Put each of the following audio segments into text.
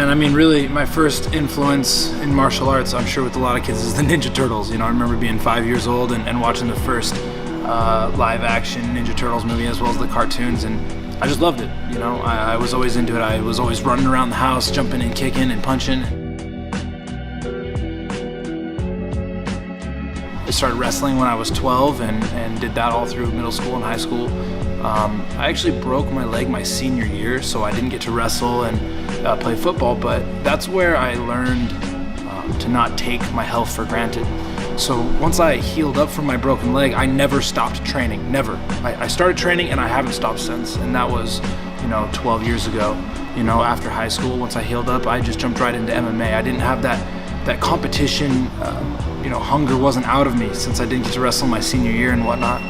man, I mean, really, my first influence in martial arts, I'm sure with a lot of kids, is the Ninja Turtles. You know, I remember being 5 years old and watching the first live action Ninja Turtles movie as well as the cartoons, and I just loved it. You know, I was always into it. I was always running around the house, jumping and kicking and punching. I started wrestling when I was 12 and did that all through middle school and high school. I actually broke my leg my senior year, so I didn't get to wrestle and play football, but that's where I learned to not take my health for granted. So once I healed up from my broken leg, I never stopped training, never. I started training and I haven't stopped since, and that was, you know, 12 years ago. You know, after high school, once I healed up, I just jumped right into MMA. I didn't have that competition, you know, hunger wasn't out of me since I didn't get to wrestle my senior year and whatnot.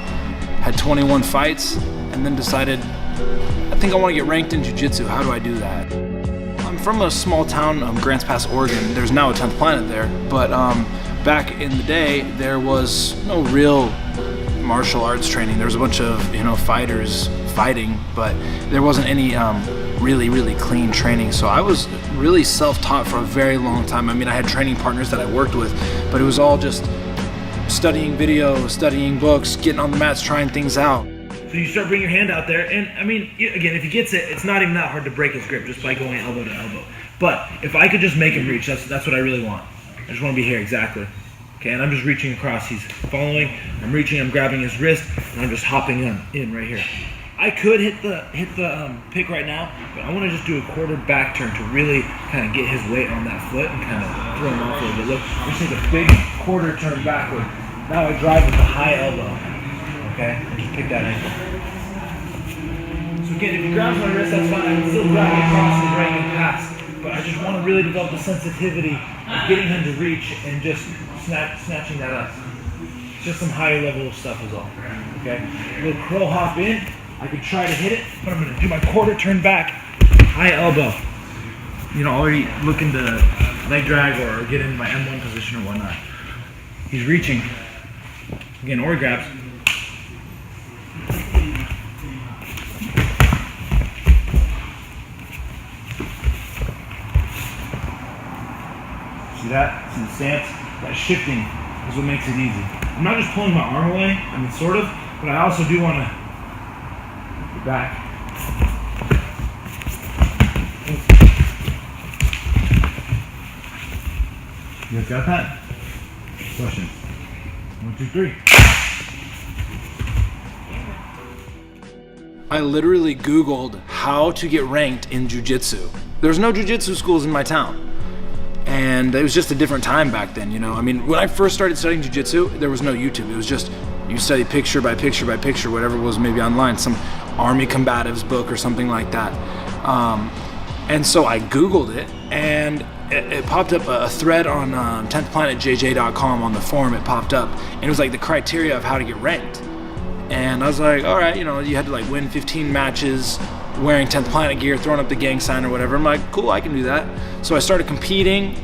Had 21 fights and then decided, I think I want to get ranked in jiu-jitsu. How do I do that? I'm from a small town, Grants Pass, Oregon. There's now a 10th Planet there, but back in the day, there was no real martial arts training. There was a bunch of, you know, fighters fighting, but there wasn't any really clean training. So I was really self-taught for a very long time. I mean, I had training partners that I worked with, but it was all just studying videos, studying books, getting on the mats, trying things out. So you start bringing your hand out there, and I mean, again, if he gets it, it's not even that hard to break his grip just by going elbow to elbow. But if I could just make him reach, that's what I really want. I just want to be here, exactly. Okay, and I'm just reaching across. He's following, I'm reaching, I'm grabbing his wrist, and I'm just hopping in right here. I could hit the pick right now, but I want to just do a quarter back turn to really kind of get his weight on that foot and kind of throw him off a little bit. Look, just take a big quarter turn backward. Now I drive with a high elbow. Okay, and just pick that ankle. So again, if he grabs my wrist, that's fine. I can still grab it across and drag and pass. But I just want to really develop the sensitivity of getting him to reach and just snatching that up. Just some higher level of stuff is all. Okay, a little crow hop in. I could try to hit it, but I'm going to do my quarter turn back, high elbow. You know, already looking to leg drag or get into my M1 position or whatnot. He's reaching. Again, or he grabs. See that? See the stance? That shifting is what makes it easy. I'm not just pulling my arm away, I mean sort of, but I also do want to get back. You guys got that? Questions? 1, 2, 3. I literally Googled how to get ranked in jiu-jitsu. There's no jiu-jitsu schools in my town. And it was just a different time back then, you know. I mean, when I first started studying jiu-jitsu, there was no YouTube. It was just, you study picture by picture by picture, whatever was maybe online, some Army Combatives book or something like that. And so I Googled it, and it popped up a thread on 10thplanetjj.com on the forum. It popped up, and it was like the criteria of how to get ranked. And I was like, all right, you know, you had to like win 15 matches, wearing 10th Planet gear, throwing up the gang sign or whatever. I'm like, cool, I can do that. So I started competing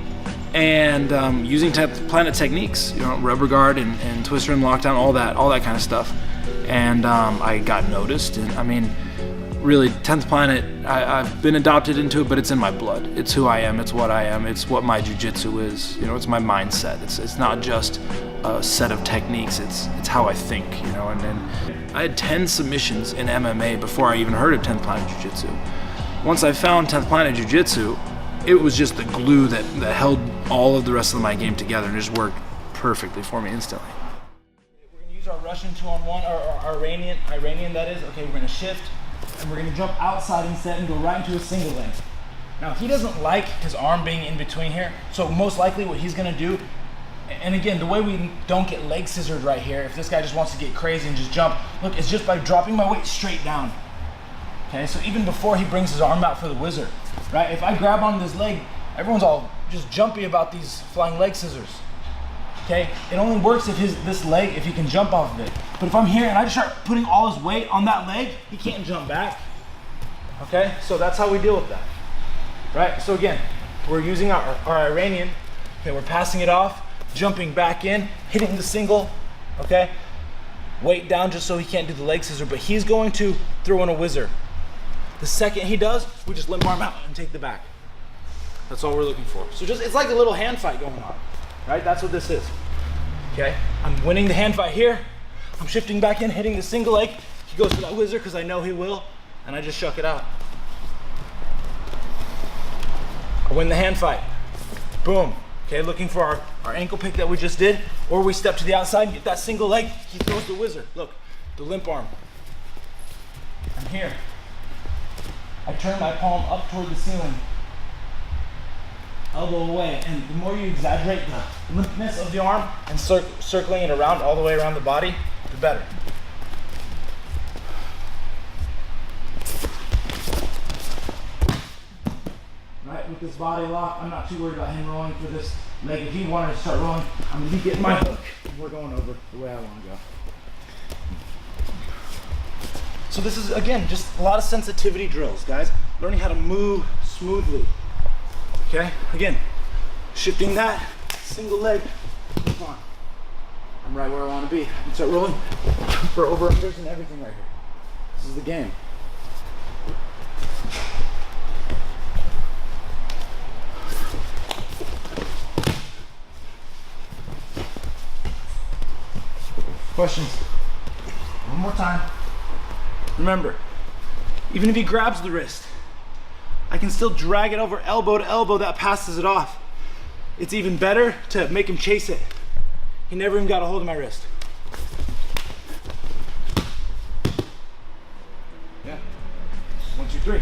and using 10th Planet techniques, you know, rubber guard and twister and lockdown, all that kind of stuff. And I got noticed, and I mean, really, 10th Planet, I've been adopted into it, but it's in my blood. It's who I am, it's what I am, it's what my jiu-jitsu is, you know, it's my mindset. It's not just a set of techniques, it's how I think, you know. And then I had 10 submissions in MMA before I even heard of 10th Planet Jiu-Jitsu. Once I found 10th Planet Jiu-Jitsu, it was just the glue that held all of the rest of my game together, and it just worked perfectly for me instantly. We're going to use our Russian 2-on-1, or our Iranian that is. Okay, we're going to shift, and we're going to jump outside instead and go right into a single leg. Now, he doesn't like his arm being in between here, so most likely what he's going to do, and again, the way we don't get leg scissored right here, if this guy just wants to get crazy and just jump, look, it's just by dropping my weight straight down. Okay, so even before he brings his arm out for the whizzer, right? If I grab on this leg, everyone's all just jumpy about these flying leg scissors. Okay, it only works if this leg, if he can jump off of it. But if I'm here and I just start putting all his weight on that leg, he can't jump back. Okay, so that's how we deal with that. Right, so again, we're using our Iranian. Okay, we're passing it off, jumping back in, hitting the single, okay? Weight down just so he can't do the leg scissor, but he's going to throw in a whizzer. The second he does, we just limp arm out and take the back. That's all we're looking for. So just, it's like a little hand fight going on, right? That's what this is, okay? I'm winning the hand fight here. I'm shifting back in, hitting the single leg. He goes for that whizzer because I know he will, and I just shuck it out. I win the hand fight. Boom. Okay, looking for our ankle pick that we just did, or we step to the outside and get that single leg. He throws the whizzer. Look, the limp arm. I'm here. I turn my palm up toward the ceiling. Elbow away, and the more you exaggerate the limpness of the arm and circling it around all the way around the body, the better. Right, with this body lock, I'm not too worried about him rolling for this leg. If he wanted to start rolling, I'm gonna be getting my hook. We're going over the way I want to go. So this is, again, just a lot of sensitivity drills, guys. Learning how to move smoothly. Okay, again, shifting that, single leg, come on. I'm right where I want to be. I can start rolling for over-unders and everything right here. This is the game. Questions? One more time. Remember, even if he grabs the wrist, I can still drag it over elbow to elbow. That passes it off. It's even better to make him chase it. He never even got a hold of my wrist. Yeah. 1, 2, 3.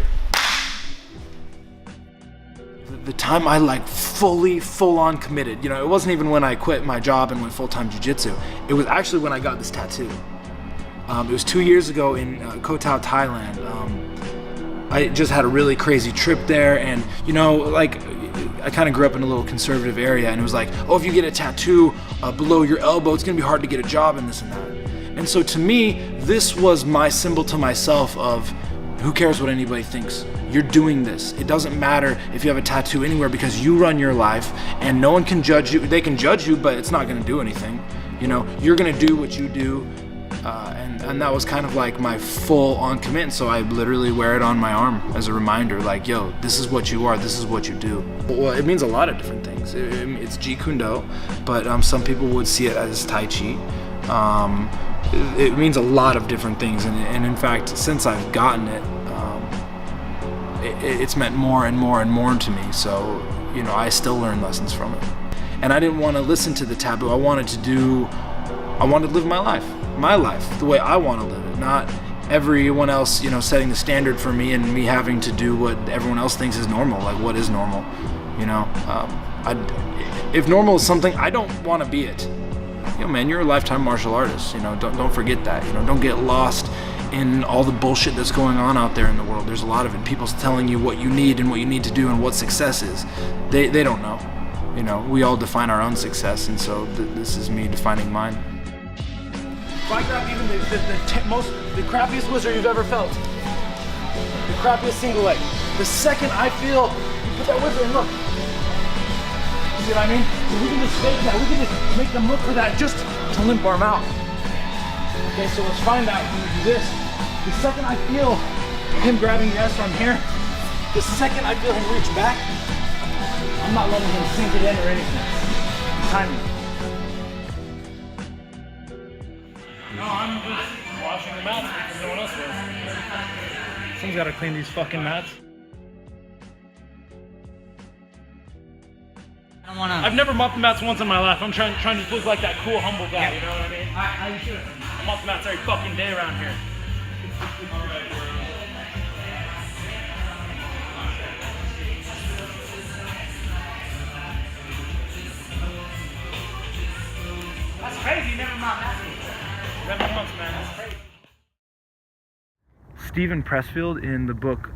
The time I like full on committed, you know, it wasn't even when I quit my job and went full-time jiu-jitsu. It was actually when I got this tattoo. It was 2 years ago in Koh Tao, Thailand. I just had a really crazy trip there, and you know, like, I kind of grew up in a little conservative area, and it was like, oh, if you get a tattoo below your elbow, it's gonna be hard to get a job and this and that. And so to me, this was my symbol to myself of, who cares what anybody thinks? You're doing this. It doesn't matter if you have a tattoo anywhere, because you run your life and no one can judge you. They can judge you, but it's not gonna do anything. You know, you're gonna do what you do. And that was kind of like my full-on commit. So I literally wear it on my arm as a reminder, like, yo, this is what you are, this is what you do. Well, it means a lot of different things. It's Jeet Kune Do, but some people would see it as Tai Chi. It means a lot of different things, and in fact, since I've gotten it, it's meant more and more and more to me. So, you know, I still learn lessons from it. And I didn't want to listen to the taboo. I wanted to live my life the way I want to live it, not everyone else, you know, setting the standard for me and me having to do what everyone else thinks is normal. Like, what is normal? You know, if normal is something, I don't want to be it. Yo, man, you're a lifetime martial artist. You know, don't forget that. You know, don't get lost in all the bullshit that's going on out there in the world. There's a lot of it. People's telling you what you need and what you need to do and what success is. They don't know. You know, we all define our own success, and so this is me defining mine. If I grab even the crappiest whizzer you've ever felt, the crappiest single leg, the second I feel you put that whizzer in, look. You see what I mean? So we can just fake that. We can just make them look for that just to limp arm out. Okay, so let's find out when we do this. The second I feel him grabbing the S from here, the second I feel him reach back, I'm not letting him sink it in or anything. Timing. No, I'm just washing the mats because no one else does. Someone's got to clean these fucking mats. I've never mopped the mats once in my life. I'm trying to look like that cool, humble guy. Yeah. You know what I mean? I should. I mop the mats every fucking day around here. All right, that's crazy. Never mopped mats. Never once, man. That's crazy. Stephen Pressfield in the book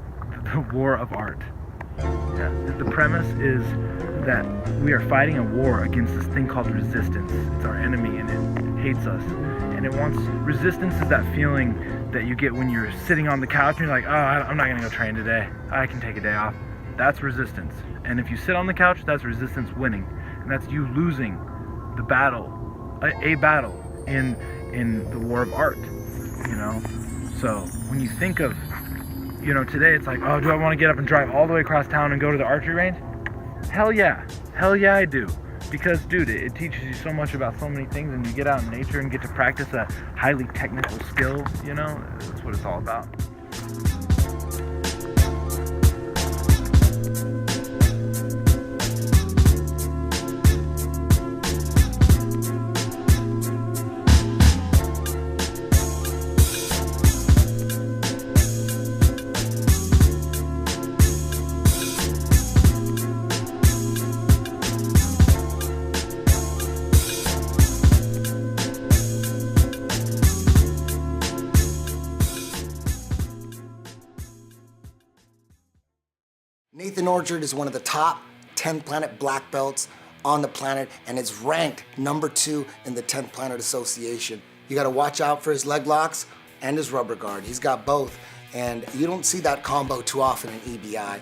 The War of Art. Yeah. The premise is that we are fighting a war against this thing called resistance. It's our enemy and it hates us. And it wants, resistance is that feeling that you get when you're sitting on the couch and you're like, oh, I'm not gonna go train today. I can take a day off. That's resistance. And if you sit on the couch, that's resistance winning. And that's you losing the battle, a battle in the war of art, you know? So when you think of, you know, today it's like, oh, do I want to get up and drive all the way across town and go to the archery range? Hell yeah. Hell yeah, I do. Because, dude, it teaches you so much about so many things, and you get out in nature and get to practice a highly technical skill, you know? That's what it's all about. Nathan Orchard is one of the top 10th Planet black belts on the planet and is ranked #2 in the 10th Planet Association. You gotta watch out for his leg locks and his rubber guard. He's got both, and you don't see that combo too often in EBI.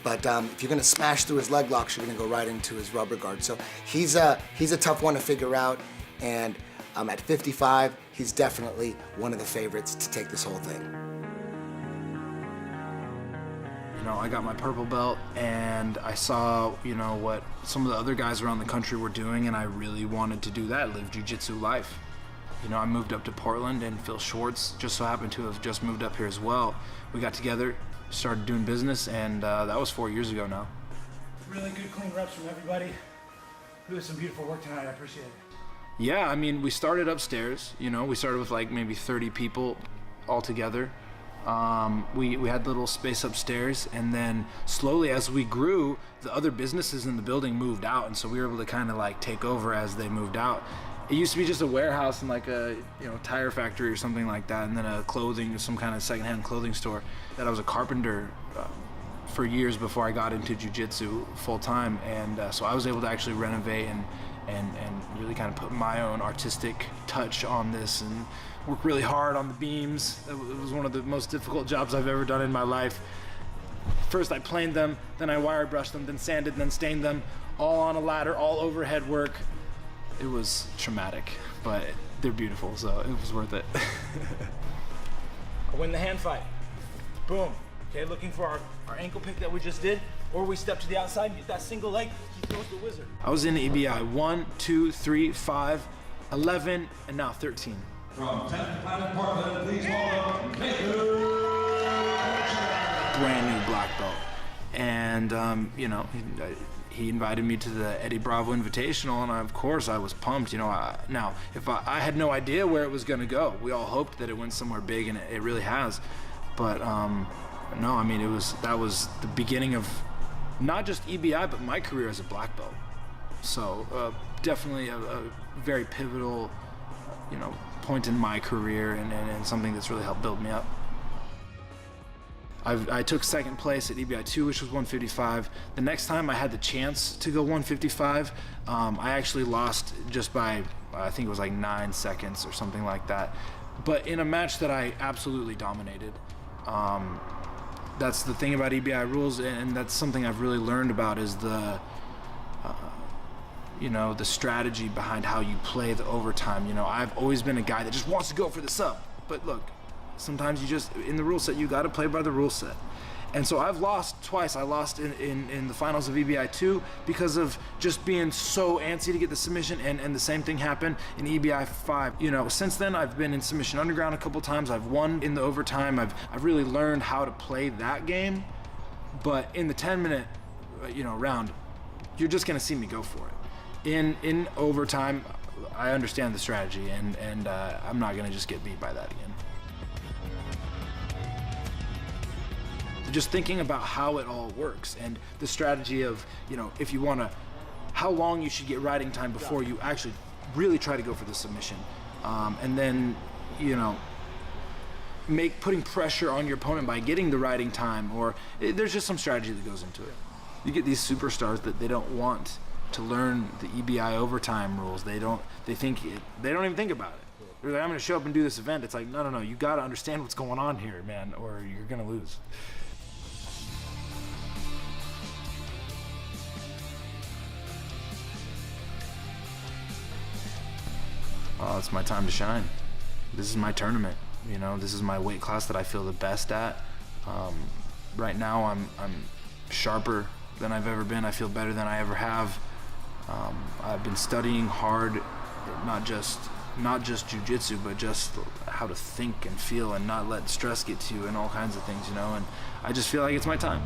But if you're gonna smash through his leg locks, you're gonna go right into his rubber guard. So he's a tough one to figure out, and at 55, he's definitely one of the favorites to take this whole thing. You know, I got my purple belt, and I saw, you know, what some of the other guys around the country were doing, and I really wanted to do that, live jiu-jitsu life. You know, I moved up to Portland, and Phil Schwartz just so happened to have just moved up here as well. We got together, started doing business, and that was 4 years ago now. Really good clean reps from everybody. We did some beautiful work tonight, I appreciate it. Yeah, I mean, we started upstairs, you know, we started with like maybe 30 people all together. We had a little space upstairs, and then slowly as we grew, the other businesses in the building moved out, and so we were able to kind of like take over as they moved out. It used to be just a warehouse and like a, you know, tire factory or something like that, and then a clothing, some kind of secondhand clothing store. That I was a carpenter for years before I got into jiu-jitsu full time, and so I was able to actually renovate and really kind of put my own artistic touch on this and work really hard on the beams. It was one of the most difficult jobs I've ever done in my life. First I planed them, then I wire brushed them, then sanded, then stained them, all on a ladder, all overhead work. It was traumatic, but they're beautiful, so it was worth it. I win the hand fight. Boom. Okay, looking for our ankle pick that we just did, or we step to the outside and get that single leg, he throws the wizard. I was in EBI 1, 2, 3, 5, 11, and now 13. From 10th Planet Portland, please welcome Nathan. Brand new black belt. And, you know, he invited me to the Eddie Bravo Invitational, and of course I was pumped. You know, now, if I had no idea where it was going to go. We all hoped that it went somewhere big, and it really has. But, no, I mean, that was the beginning of not just EBI, but my career as a black belt. So definitely a very pivotal, you know, point in my career, and something that's really helped build me up. I took second place at EBI 2, which was 155. The next time I had the chance to go 155, I actually lost just by, I think it was like 9 seconds or something like that. But in a match that I absolutely dominated. That's the thing about EBI rules, and that's something I've really learned about, is the you know, the strategy behind how you play the overtime. You know, I've always been a guy that just wants to go for the sub, but look, sometimes you just, in the rule set, you got to play by the rule set. And so I've lost twice. I lost in the finals of EBI 2 because of just being so antsy to get the submission, and the same thing happened in EBI 5. You know, since then I've been in Submission Underground a couple times. I've won in the overtime. I've really learned how to play that game. But in the 10-minute, you know, round, you're just gonna see me go for it. In overtime, I understand the strategy, and I'm not gonna just get beat by that again. Just thinking about how it all works, and the strategy of, you know, if you wanna, how long you should get riding time before you actually really try to go for the submission. And then, you know, putting pressure on your opponent by getting the riding time, or there's just some strategy that goes into it. You get these superstars that they don't want to learn the EBI overtime rules. They don't even think about it. They're like, I'm gonna show up and do this event. It's like, no, you gotta understand what's going on here, man, or you're gonna lose. Oh, it's my time to shine. This is my tournament. You know, this is my weight class that I feel the best at. Right now, I'm sharper than I've ever been. I feel better than I ever have. I've been studying hard, not just jiu-jitsu, but just how to think and feel and not let stress get to you and all kinds of things, you know, and I just feel like it's my time.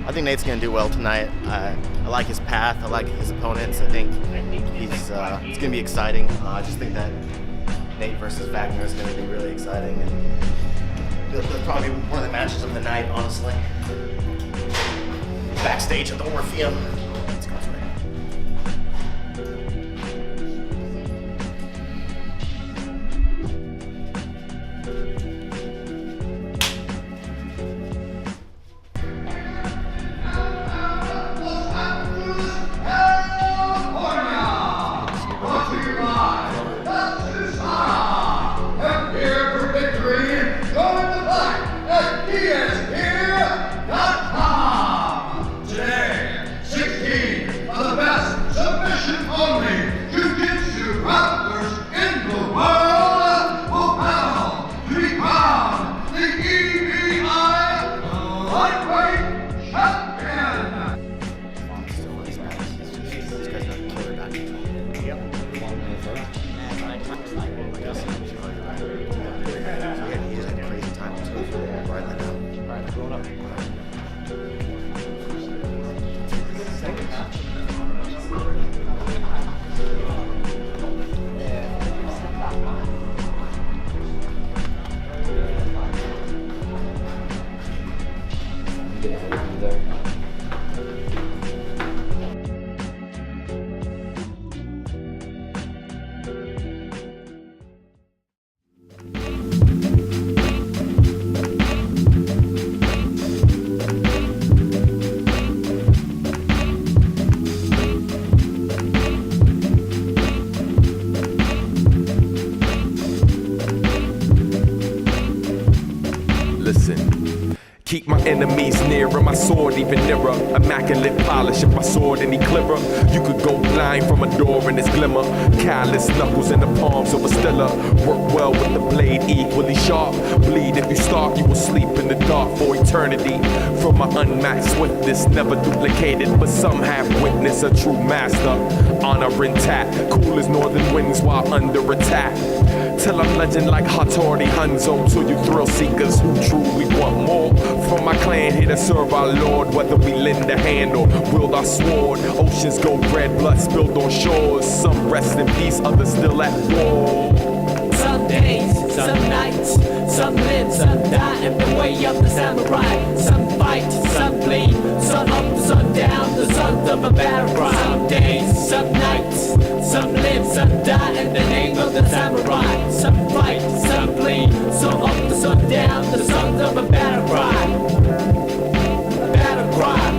I think Nate's gonna do well tonight. I like his path. I like his opponents. I think it's gonna be exciting. I just think that Nate versus Wagner is gonna be really exciting, and that's probably one of the matches of the night, honestly. Backstage at the Orpheum. Let's go for it. Keep my enemies near and my sword even nearer. Immaculate polish of my sword any clearer. You could go blind from a door in its glimmer. Callous knuckles in the palms of a stiller. Work well with the blade equally sharp. Bleed if you start, you will sleep in the dark for eternity. From my unmatched swiftness, never duplicated, but some have witnessed a true master. Honor intact, cool as northern winds while under attack. Till I'm legend like Hattori Hanzo, to you thrill seekers who truly want more. From my clan here to serve our Lord, whether we lend a hand or wield our sword. Oceans go red, blood spilled on shores. Some rest in peace, others still at war. Some days, some nights, some live, some die in the way of the samurai. Some fight, some bleed, sun up, sun down, the sons of a battle cry. Some days, some nights, some live, some die in the name of the samurai. Some fight, some bleed, sun up, the sun down, the sons of a battle cry. A battle cry.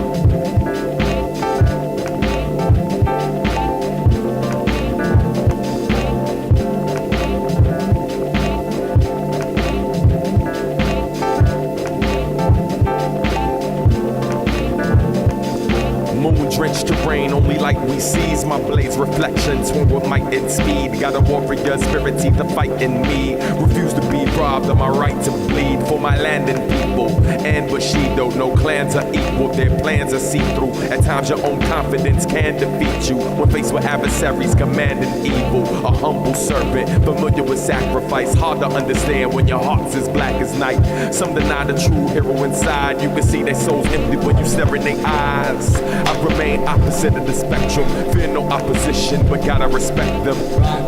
Moon-drenched terrain, only like we see rays, my blaze reflections, swung with might and speed. Got a warrior spirit, see the fight in me. Refuse to be robbed of my right to bleed for my land and people. And Bushido, no clans are equal, their plans are see-through. At times your own confidence can defeat you when faced with adversaries commanding evil. A humble servant, familiar with sacrifice, hard to understand when your heart's as black as night. Some deny the true hero inside. You can see their souls empty when you stare in their eyes. I remain opposite of the spectrum, fear no opposition, but gotta respect them.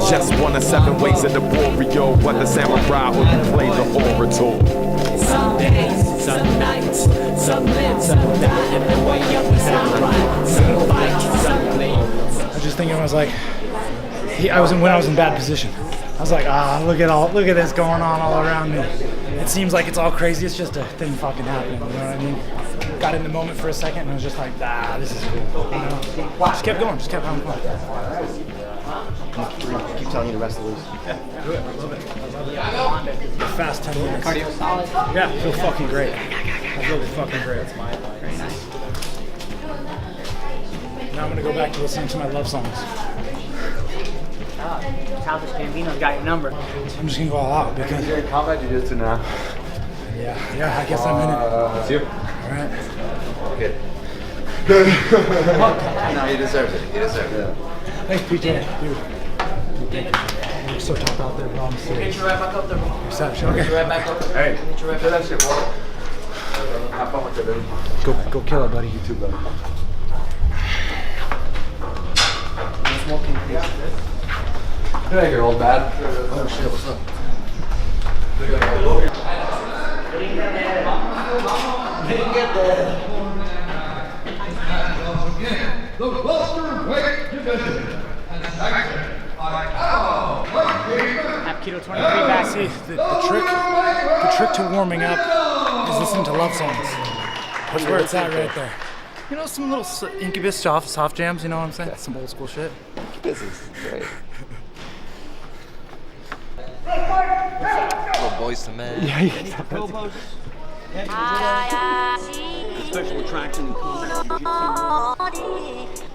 Just one of 7 ways of the warrior, whether samurai or you play the orator. Some days, some nights, some live, some die, and the way up the samurai. Some fight, some bleed. I was just thinking, I was like, when I was in bad position. I was like, look at this going on all around me. It seems like it's all crazy. It's just a thing fucking happening. You know what I mean? Got in the moment for a second, and I was just like, this is cool. You know? Just kept going. Just kept having fun. Keep telling you to rest loose. Yeah, do it. I love it. The fast 10 minutes. Cardio solid. Yeah, I feel fucking great. I feel fucking great. Very nice. Now I'm gonna go back to listening to my love songs. Childish Gambino's got your number. I'm just gonna go all out because You're in combat jiu-jitsu now. Yeah, I guess I'm in it. That's you. Alright. Good. No, he deserves it. He deserves it. Thanks, PJ. Dude. You're so tough out there, bro. I'm serious. Get you right back up there, bro. Reception. Get Okay. you right back up there. Hey, Get you right do back that shit, boy. Have fun with it, baby. Go kill it, buddy. You too, buddy. Smoking, please. Get out of here, old bad. Oh shit, what's up? The welterweight division. Have Keto 23 back. See, the trick to warming up is listening to love songs. That's where it's at right there. You know, some little Incubus soft jams, you know what I'm saying? Some old school shit. This is great. Little boys to men. Yeah. Special attraction in combat jiu-jitsu.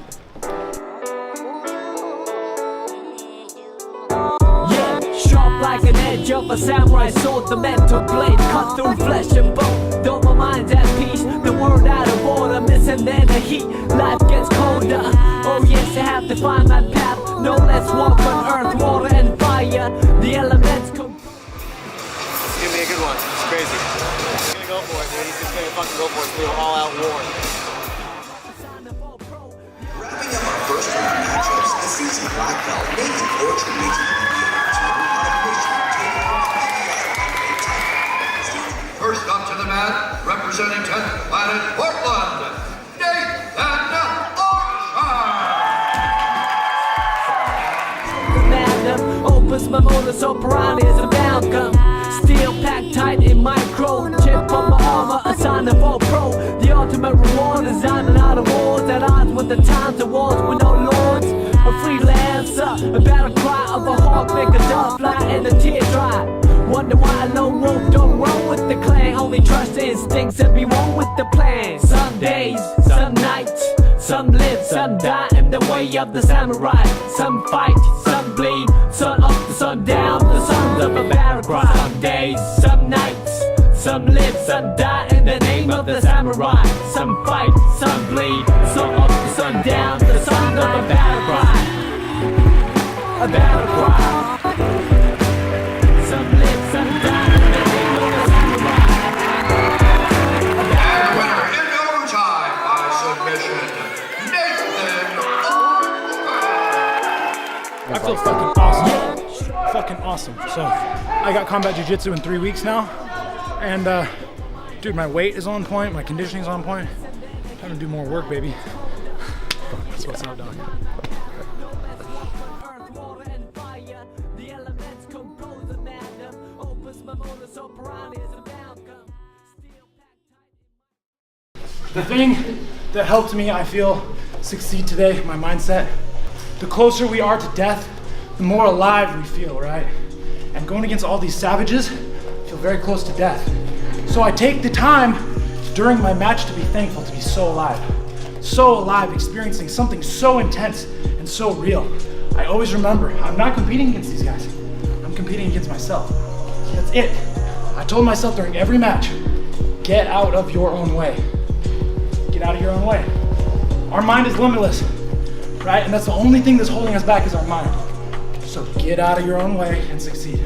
Yeah, sharp like an edge of a samurai sword, the mental blade cut through flesh and bone. Though my mind's at peace, the word out of order, missing then the heat, life gets colder. Oh yes, I have to find my path, no less walk on earth, water and fire. The elements come. It's gonna be a good one. It's crazy. He's gonna go for it, dude. He's just gonna fucking go for it. It's gonna be an all-out war. Wrapping up our first round matchups, the seasoned black belt Nathan Orchard makes it on a mission to take the First up to the mat, representing 10th Planet Portland, Nathan Orchard. Opus my modus operandi as a bound gun. Steel packed tight in my chrome. Chip on my armor, a sign of all pro. The ultimate reward is I'm out of wars. At odds with the times of wars with no lords. A freelancer, a battle cry of a hawk. Make a dove fly and a tear dry. Wonder why a lone wolf don't roll with the clan. Only trust the instincts and be one with the plan. Some days, some nights, some live, some die in the way of the samurai. Some fight, some bleed, sun up to sun down, the sons of a battle cry. Some days, some nights, some live, some die in the name of the samurai. Some fight, some bleed, sun up to sun down, the sons of a battle cry. A battle cry. Some live, some die in the name of the samurai. And the winner in overtime by submission, Nathan Orchard. I feel fucking awesome. Fucking awesome. So, I got combat jiu-jitsu in 3 weeks now. And, dude, my weight is on point. My conditioning's on point. Time to do more work, baby. That's what's up, dog. The thing that helped me, I feel, succeed today, my mindset, the closer we are to death, the more alive we feel, right? And going against all these savages, I feel very close to death. So I take the time during my match to be thankful to be so alive. so alive, experiencing something so intense and so real. I always remember, I'm not competing against these guys. I'm competing against myself. That's it. I told myself during every match, get out of your own way. Get out of your own way. Our mind is limitless, right? And that's the only thing that's holding us back is our mind. So get out of your own way and succeed.